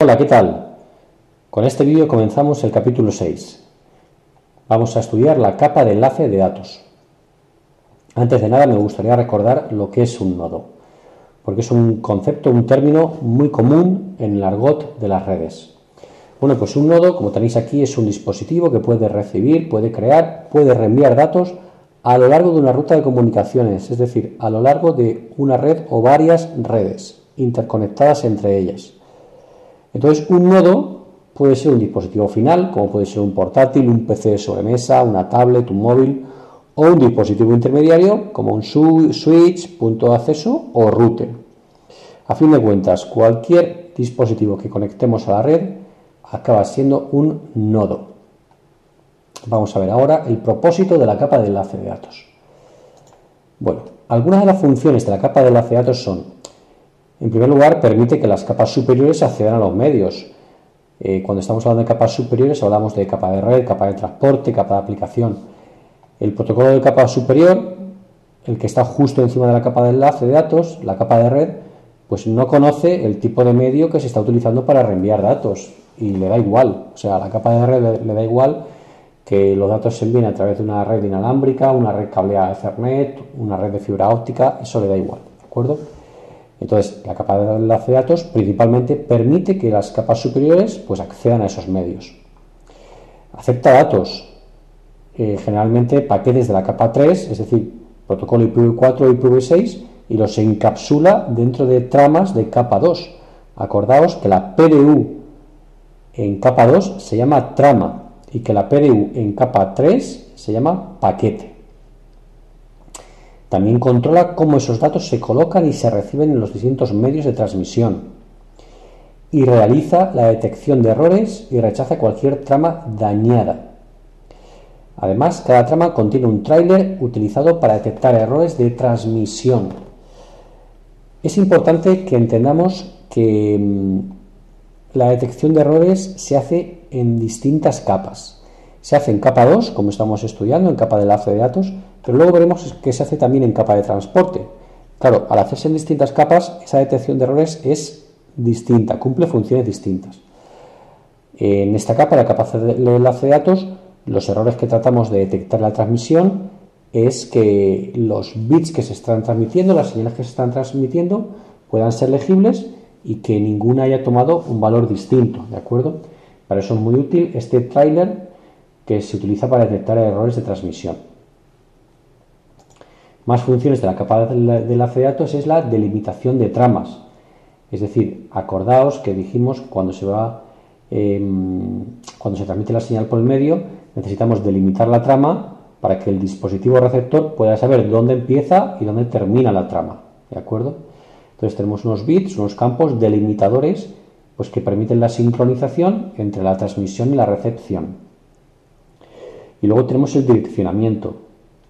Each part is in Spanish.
Hola, ¿qué tal? Con este vídeo comenzamos el capítulo 6. Vamos a estudiar la capa de enlace de datos. Antes de nada me gustaría recordar lo que es un nodo, porque es un concepto, un término muy común en el argot de las redes. Bueno, pues un nodo, como tenéis aquí, es un dispositivo que puede recibir, puede crear, puede reenviar datos a lo largo de una ruta de comunicaciones, es decir, a lo largo de una red o varias redes interconectadas entre ellas. Entonces, un nodo puede ser un dispositivo final, como puede ser un portátil, un PC de sobremesa, una tablet, un móvil, o un dispositivo intermediario, como un switch, punto de acceso o router. A fin de cuentas, cualquier dispositivo que conectemos a la red acaba siendo un nodo. Vamos a ver ahora el propósito de la capa de enlace de datos. Bueno, algunas de las funciones de la capa de enlace de datos son: en primer lugar, permite que las capas superiores accedan a los medios. Cuando estamos hablando de capas superiores, hablamos de capa de red, capa de transporte, capa de aplicación. El protocolo de capa superior, el que está justo encima de la capa de enlace de datos, la capa de red, pues no conoce el tipo de medio que se está utilizando para reenviar datos y le da igual. O sea, a la capa de red le da igual que los datos se envíen a través de una red inalámbrica, una red cableada Ethernet, una red de fibra óptica, eso le da igual, ¿de acuerdo? Entonces, la capa de enlace de datos principalmente permite que las capas superiores pues accedan a esos medios. Acepta datos, generalmente paquetes de la capa 3, es decir, protocolo IPv4 y IPv6, y los encapsula dentro de tramas de capa 2. Acordaos que la PDU en capa 2 se llama trama y que la PDU en capa 3 se llama paquete. También controla cómo esos datos se colocan y se reciben en los distintos medios de transmisión. Y realiza la detección de errores y rechaza cualquier trama dañada. Además, cada trama contiene un tráiler utilizado para detectar errores de transmisión. Es importante que entendamos que la detección de errores se hace en distintas capas. Se hace en capa 2, como estamos estudiando, en capa de enlace de datos, pero luego veremos que se hace también en capa de transporte. Claro, al hacerse en distintas capas, esa detección de errores es distinta, cumple funciones distintas. En esta capa, la capa de enlace de datos, los errores que tratamos de detectar en la transmisión es que los bits que se están transmitiendo, las señales que se están transmitiendo, puedan ser legibles y que ninguna haya tomado un valor distinto, ¿de acuerdo? Para eso es muy útil este tráiler que se utiliza para detectar errores de transmisión. Más funciones de la capa de enlace de datos es la delimitación de tramas. Es decir, acordaos que dijimos cuando se transmite la señal por el medio, necesitamos delimitar la trama para que el dispositivo receptor pueda saber dónde empieza y dónde termina la trama, ¿de acuerdo? Entonces tenemos unos bits, unos campos delimitadores, pues que permiten la sincronización entre la transmisión y la recepción. Y luego tenemos el direccionamiento.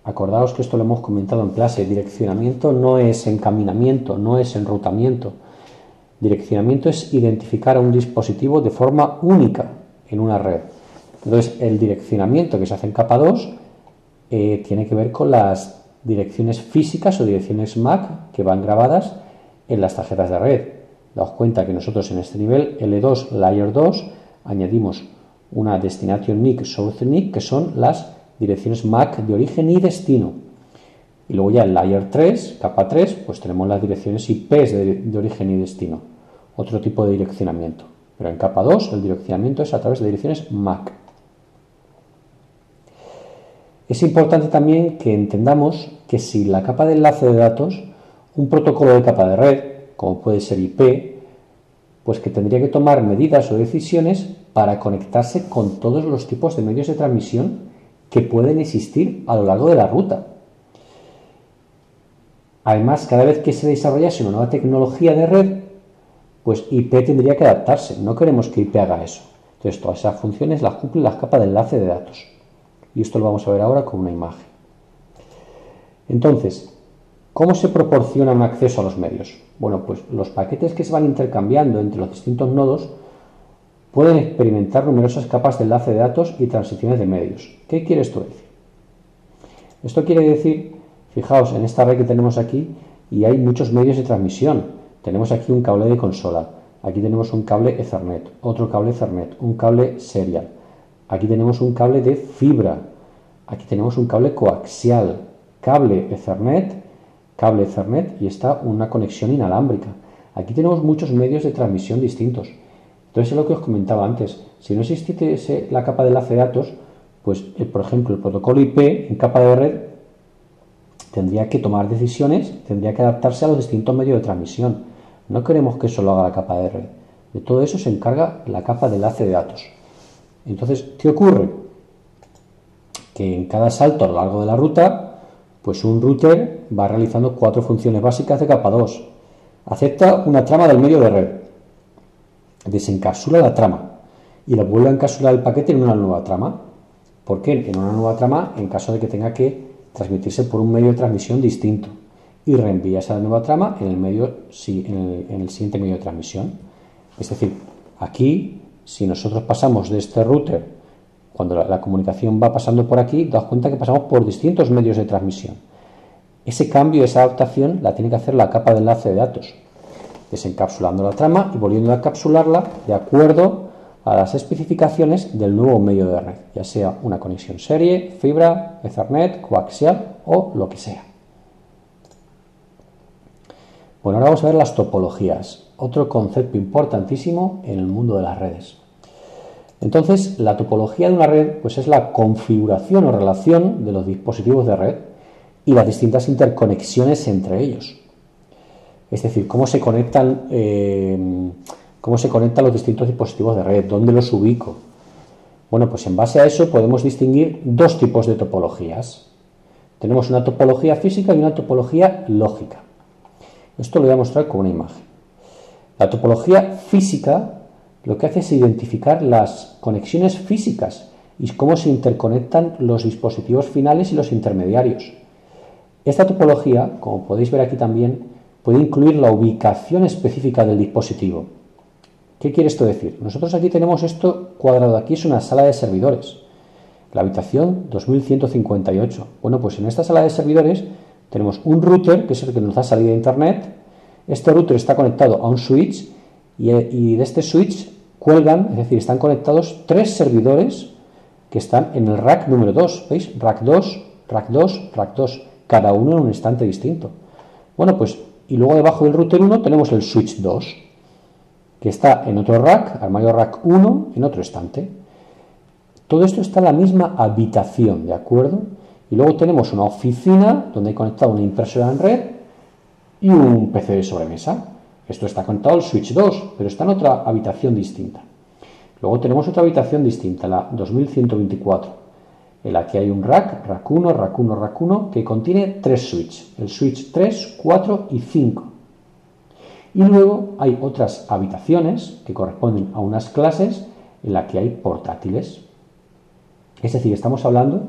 Acordaos que esto lo hemos comentado en clase. Direccionamiento no es encaminamiento, no es enrutamiento. Direccionamiento es identificar a un dispositivo de forma única en una red. Entonces, el direccionamiento que se hace en capa 2 tiene que ver con las direcciones físicas o direcciones MAC que van grabadas en las tarjetas de red. Daos cuenta que nosotros en este nivel L2, Layer 2, añadimos una Destination NIC, Source NIC, que son las direcciones MAC de origen y destino. Y luego ya en Layer 3, capa 3, pues tenemos las direcciones IPs de origen y destino. Otro tipo de direccionamiento. Pero en capa 2 el direccionamiento es a través de direcciones MAC. Es importante también que entendamos que si la capa de enlace de datos, un protocolo de capa de red, como puede ser IP, pues que tendría que tomar medidas o decisiones para conectarse con todos los tipos de medios de transmisión que pueden existir a lo largo de la ruta. Además, cada vez que se desarrollase una nueva tecnología de red, pues IP tendría que adaptarse. No queremos que IP haga eso. Entonces, todas esas funciones las cumplen las capas de enlace de datos. Y esto lo vamos a ver ahora con una imagen. Entonces, ¿cómo se proporciona un acceso a los medios? Bueno, pues los paquetes que se van intercambiando entre los distintos nodos pueden experimentar numerosas capas de enlace de datos y transiciones de medios. ¿Qué quiere esto decir? Esto quiere decir, fijaos, en esta red que tenemos aquí, y hay muchos medios de transmisión. Tenemos aquí un cable de consola, Aquí tenemos un cable Ethernet, otro cable Ethernet, un cable serial. Aquí tenemos un cable de fibra. Aquí tenemos un cable coaxial, cable Ethernet y está una conexión inalámbrica. Aquí tenemos muchos medios de transmisión distintos. Entonces es lo que os comentaba antes. Si no existiese la capa de enlace de datos, pues por ejemplo el protocolo IP en capa de red tendría que tomar decisiones, tendría que adaptarse a los distintos medios de transmisión. No queremos que eso lo haga la capa de red. De todo eso se encarga la capa de enlace de datos. Entonces, ¿qué ocurre? Que en cada salto a lo largo de la ruta, pues un router va realizando 4 funciones básicas de capa 2. Acepta una trama del medio de red, desencapsula la trama y la vuelve a encapsular el paquete en una nueva trama. ¿Por qué? En una nueva trama en caso de que tenga que transmitirse por un medio de transmisión distinto y reenvía esa nueva trama en el siguiente medio de transmisión. Es decir, aquí, si nosotros pasamos de este router, cuando la comunicación va pasando por aquí, daos cuenta que pasamos por distintos medios de transmisión. Ese cambio, esa adaptación, la tiene que hacer la capa de enlace de datos, desencapsulando la trama y volviendo a encapsularla de acuerdo a las especificaciones del nuevo medio de red, ya sea una conexión serie, fibra, Ethernet, coaxial o lo que sea. Bueno, ahora vamos a ver las topologías, otro concepto importantísimo en el mundo de las redes. Entonces, la topología de una red pues es la configuración o relación de los dispositivos de red y las distintas interconexiones entre ellos. Es decir, cómo se conectan los distintos dispositivos de red, dónde los ubico. Bueno, pues en base a eso podemos distinguir dos tipos de topologías. Tenemos una topología física y una topología lógica. Esto lo voy a mostrar con una imagen. La topología física lo que hace es identificar las conexiones físicas y cómo se interconectan los dispositivos finales y los intermediarios. Esta topología, como podéis ver aquí también, puede incluir la ubicación específica del dispositivo. ¿Qué quiere esto decir? Nosotros aquí tenemos esto cuadrado, aquí es una sala de servidores, la habitación 2158. Bueno, pues en esta sala de servidores tenemos un router, que es el que nos da salida a internet. Este router está conectado a un switch y de este switch cuelgan, es decir, están conectados 3 servidores que están en el rack número 2. ¿Veis? Rack 2, rack 2, rack 2, cada uno en un instante distinto. Bueno, pues, y luego debajo del router 1 tenemos el switch 2, que está en otro rack, armario rack 1, en otro estante. Todo esto está en la misma habitación, ¿de acuerdo? Y luego tenemos una oficina donde hay conectado una impresora en red y un PC de sobremesa. Esto está conectado al switch 2, pero está en otra habitación distinta. Luego tenemos otra habitación distinta, la 2124, en la que hay un rack, rack 1, rack 1, rack 1, que contiene 3 switches, el switch 3, 4 y 5. Y luego hay otras habitaciones que corresponden a unas clases en las que hay portátiles. Es decir, estamos hablando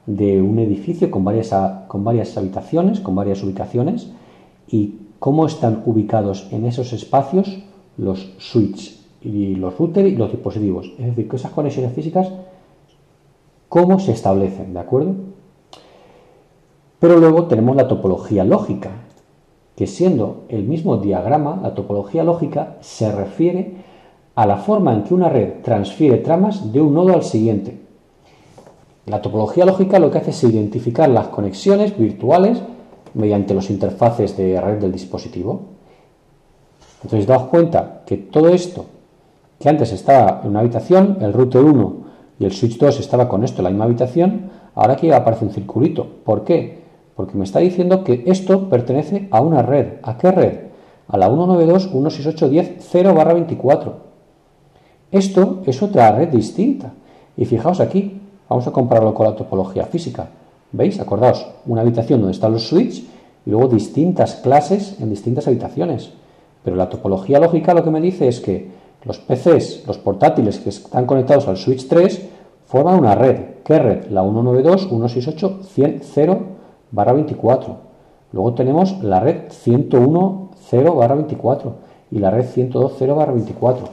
de un edificio con varias habitaciones, con varias ubicaciones, y cómo están ubicados en esos espacios los switches y los routers y los dispositivos. Es decir, que esas conexiones físicas, cómo se establecen, ¿de acuerdo? Pero luego tenemos la topología lógica, que siendo el mismo diagrama, la topología lógica se refiere a la forma en que una red transfiere tramas de un nodo al siguiente. La topología lógica lo que hace es identificar las conexiones virtuales mediante los interfaces de red del dispositivo. Entonces, daos cuenta que todo esto, que antes estaba en una habitación, el router 1 y el switch 2 estaba con esto en la misma habitación, ahora aquí aparece un circulito. ¿Por qué? Porque me está diciendo que esto pertenece a una red. ¿A qué red? A la 192.168.10.0/24. Esto es otra red distinta. Y fijaos aquí, vamos a compararlo con la topología física. ¿Veis? Acordaos, una habitación donde están los switches y luego distintas clases en distintas habitaciones. Pero la topología lógica lo que me dice es que los PCs, los portátiles que están conectados al switch 3, forman una red. ¿Qué red? La 192.168.100/24. Luego tenemos la red 101.0/24 y la red 102.0/24.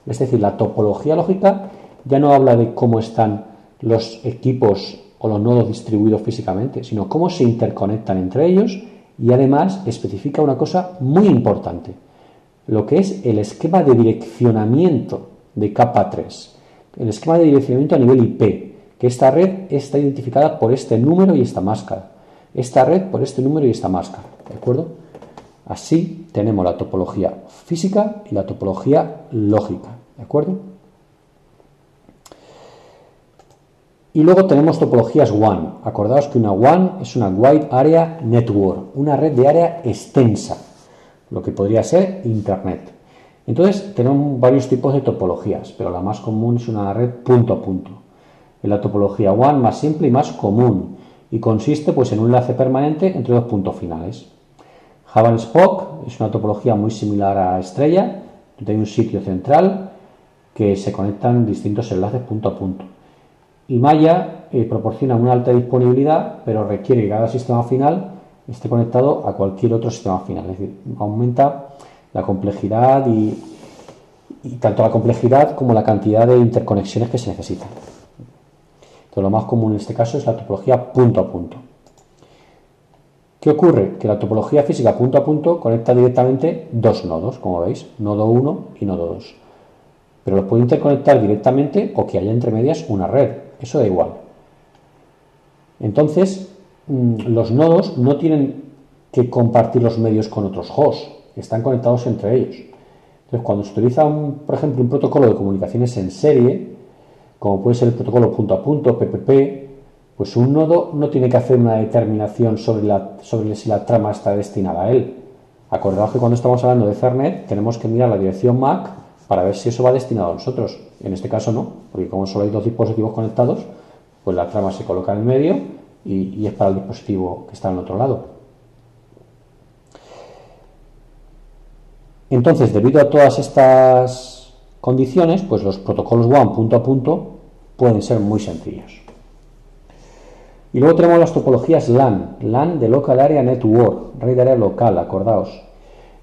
Es decir, la topología lógica ya no habla de cómo están los equipos o los nodos distribuidos físicamente, sino cómo se interconectan entre ellos y además especifica una cosa muy importante. lo que es el esquema de direccionamiento de capa 3, el esquema de direccionamiento a nivel IP, que esta red está identificada por este número y esta máscara, esta red por este número y esta máscara, ¿de acuerdo? Así tenemos la topología física y la topología lógica, ¿de acuerdo? Y luego tenemos topologías WAN. Acordaos que una WAN es una Wide Area Network, una red de área extensa, lo que podría ser Internet. Entonces tenemos varios tipos de topologías, pero la más común es una red punto a punto. Es la topología WAN más simple y más común, y consiste pues en un enlace permanente entre dos puntos finales. Hub and Spoke es una topología muy similar a Estrella, donde hay un sitio central que se conectan distintos enlaces punto a punto. Y Maya proporciona una alta disponibilidad, pero requiere que cada sistema final esté conectado a cualquier otro sistema final. Es decir, aumenta la complejidad y tanto la complejidad como la cantidad de interconexiones que se necesitan. Entonces, lo más común en este caso es la topología punto a punto. ¿Qué ocurre? Que la topología física punto a punto conecta directamente dos nodos, como veis, nodo 1 y nodo 2. Pero los puede interconectar directamente o que haya entre medias una red, eso da igual. Entonces, los nodos no tienen que compartir los medios con otros hosts, están conectados entre ellos. Entonces, cuando se utiliza, por ejemplo, un protocolo de comunicaciones en serie, como puede ser el protocolo punto a punto, PPP, pues un nodo no tiene que hacer una determinación sobre si la trama está destinada a él. Acordaos que cuando estamos hablando de Ethernet tenemos que mirar la dirección MAC para ver si eso va destinado a nosotros. En este caso no, porque como solo hay dos dispositivos conectados, pues la trama se coloca en el medio y es para el dispositivo que está en el otro lado. Entonces, debido a todas estas condiciones, pues los protocolos WAN punto a punto pueden ser muy sencillos. Y luego tenemos las topologías LAN, LAN de Local Area Network, red de área local, acordaos.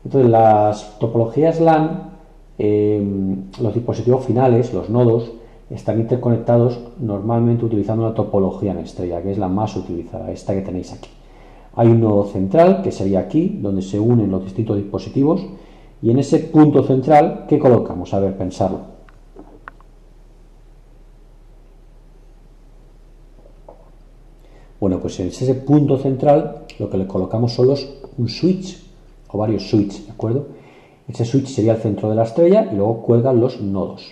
Entonces, las topologías LAN, los dispositivos finales, los nodos, están interconectados normalmente utilizando una topología en estrella, que es la más utilizada, esta que tenéis aquí. Hay un nodo central, que sería aquí, donde se unen los distintos dispositivos, y en ese punto central, ¿qué colocamos? A ver, pensarlo. Bueno, pues en ese punto central lo que le colocamos solo es un switch o varios switches, ¿de acuerdo? Ese switch sería el centro de la estrella y luego cuelgan los nodos.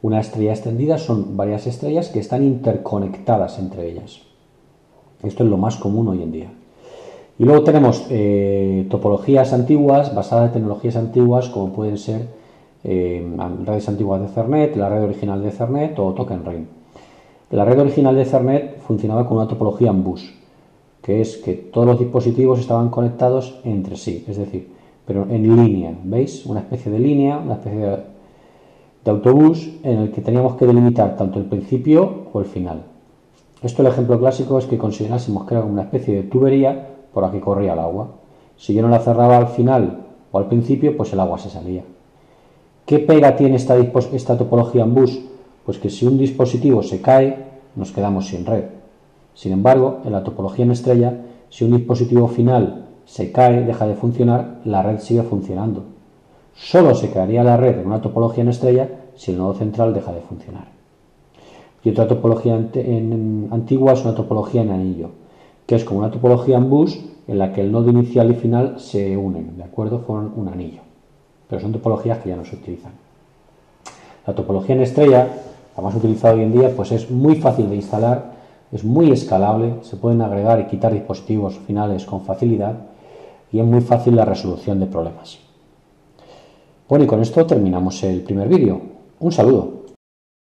Una estrella extendida son varias estrellas que están interconectadas entre ellas. Esto es lo más común hoy en día. Y luego tenemos topologías antiguas basadas en tecnologías antiguas como pueden ser redes antiguas de Ethernet, la red original de Ethernet o Token Ring. La red original de Ethernet funcionaba con una topología en bus, que es que todos los dispositivos estaban conectados entre sí, es decir, pero en línea, ¿veis? Una especie de línea, una especie de autobús en el que teníamos que delimitar tanto el principio o el final. Esto, el ejemplo clásico es que considerásemos que era una especie de tubería por la que corría el agua. Si yo no la cerraba al final o al principio, pues el agua se salía. ¿Qué pega tiene esta topología en bus? Pues que si un dispositivo se cae, nos quedamos sin red. Sin embargo, en la topología en estrella, si un dispositivo final se cae, deja de funcionar, la red sigue funcionando. Solo se caería la red en una topología en estrella si el nodo central deja de funcionar. Y otra topología antigua es una topología en anillo, que es como una topología en bus en la que el nodo inicial y final se unen, ¿de acuerdo? Forman un anillo. Pero son topologías que ya no se utilizan. La topología en estrella, la más utilizada hoy en día, pues es muy fácil de instalar, es muy escalable, se pueden agregar y quitar dispositivos finales con facilidad y es muy fácil la resolución de problemas. Bueno, y con esto terminamos el primer vídeo. Un saludo.